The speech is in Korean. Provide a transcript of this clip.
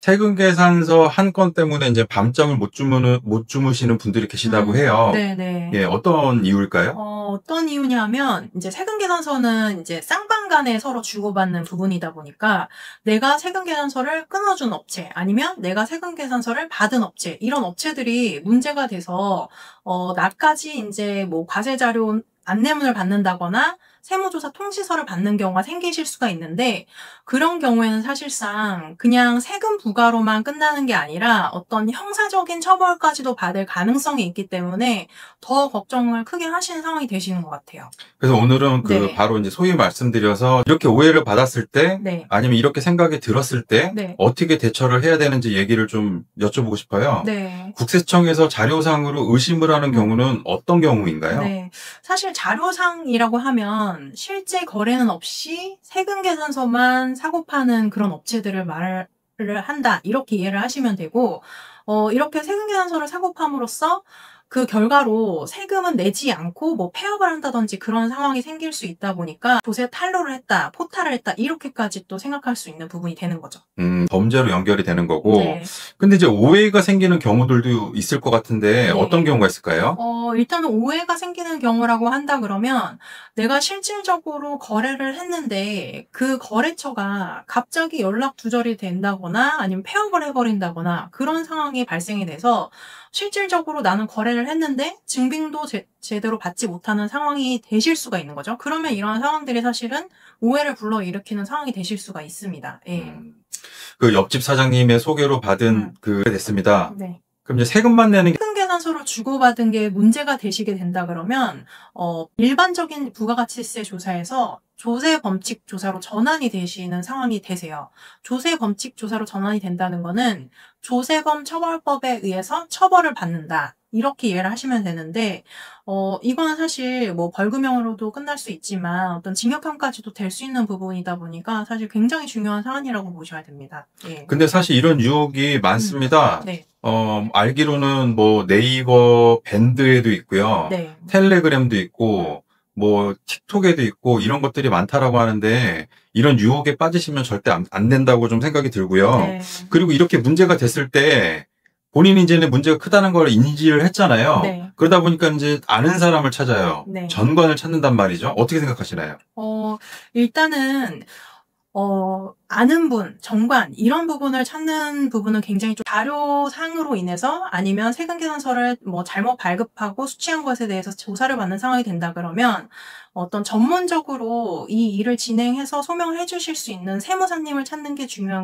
세금 계산서 한 건 때문에 이제 밤잠을 못 주무시는 분들이 계시다고 해요. 네네. 예, 어떤 이유일까요? 어떤 이유냐면 이제 세금 계산서는 이제 쌍방 간에 서로 주고받는 부분이다 보니까 내가 세금 계산서를 끊어준 업체 아니면 내가 세금 계산서를 받은 업체 이런 업체들이 문제가 돼서 나까지 인제 뭐 과세 자료 안내문을 받는다거나 세무조사 통지서를 받는 경우가 생기실 수가 있는데 그런 경우에는 사실상 그냥 세금 부과로만 끝나는 게 아니라 어떤 형사적인 처벌까지도 받을 가능성이 있기 때문에 더 걱정을 크게 하시는 상황이 되시는 것 같아요. 그래서 오늘은 네. 바로 이제 소위 말씀드려서 이렇게 오해를 받았을 때 네. 아니면 이렇게 생각이 들었을 때 네. 어떻게 대처를 해야 되는지 얘기를 좀 여쭤보고 싶어요. 네. 국세청에서 자료상으로 의심을 하는 경우는 어떤 경우인가요? 네. 사실 자료상이라고 하면 실제 거래는 없이 세금 계산서만 사고 파는 그런 업체들을 말을 한다. 이렇게 이해를 하시면 되고, 이렇게 세금 계산서를 사고 함으로써 그 결과로 세금은 내지 않고 뭐 폐업을 한다든지 그런 상황이 생길 수 있다 보니까 조세 탈루를 했다, 포탈을 했다, 이렇게까지 또 생각할 수 있는 부분이 되는 거죠. 범죄로 연결이 되는 거고. 네. 근데 이제 오해가 생기는 경우들도 있을 것 같은데 어떤 네. 경우가 있을까요? 일단은 오해가 생기는 경우라고 한다 그러면 내가 실질적으로 거래를 했는데 그 거래처가 갑자기 연락 두절이 된다거나 아니면 폐업을 해버린다거나 그런 상황이 발생이 돼서 실질적으로 나는 거래를 했는데 증빙도 제대로 받지 못하는 상황이 되실 수가 있는 거죠. 그러면 이런 상황들이 사실은 오해를 불러일으키는 상황이 되실 수가 있습니다. 예. 그 옆집 사장님의 소개로 받은 그게 됐습니다. 네. 그럼 이제 세금만 내는 게 세금 계산서를 주고받은 게 문제가 되시게 된다 그러면 일반적인 부가가치세 조사에서 조세 범칙 조사로 전환이 되시는 상황이 되세요. 조세 범칙 조사로 전환이 된다는 거는 조세범 처벌법에 의해서 처벌을 받는다. 이렇게 이해를 하시면 되는데 이거는 사실 뭐 벌금형으로도 끝날 수 있지만 어떤 징역형까지도 될 수 있는 부분이다 보니까 사실 굉장히 중요한 사안이라고 보셔야 됩니다. 예. 근데 사실 이런 유혹이 많습니다. 네. 알기로는 뭐 네이버 밴드에도 있고요. 네. 텔레그램도 있고, 뭐 틱톡에도 있고 이런 것들이 많다라고 하는데 이런 유혹에 빠지시면 절대 안 된다고 좀 생각이 들고요. 네. 그리고 이렇게 문제가 됐을 때 본인이 이제 문제가 크다는 걸 인지를 했잖아요. 네. 그러다 보니까 이제 아는 사람을 찾아요. 네. 전관을 찾는단 말이죠. 어떻게 생각하시나요? 일단은 아는 분, 정관 이런 부분을 찾는 부분은 굉장히 좀 자료상으로 인해서 아니면 세금 계산서를 뭐 잘못 발급하고 수취한 것에 대해서 조사를 받는 상황이 된다 그러면 어떤 전문적으로 이 일을 진행해서 소명을 해 주실 수 있는 세무사님을 찾는 게 중요한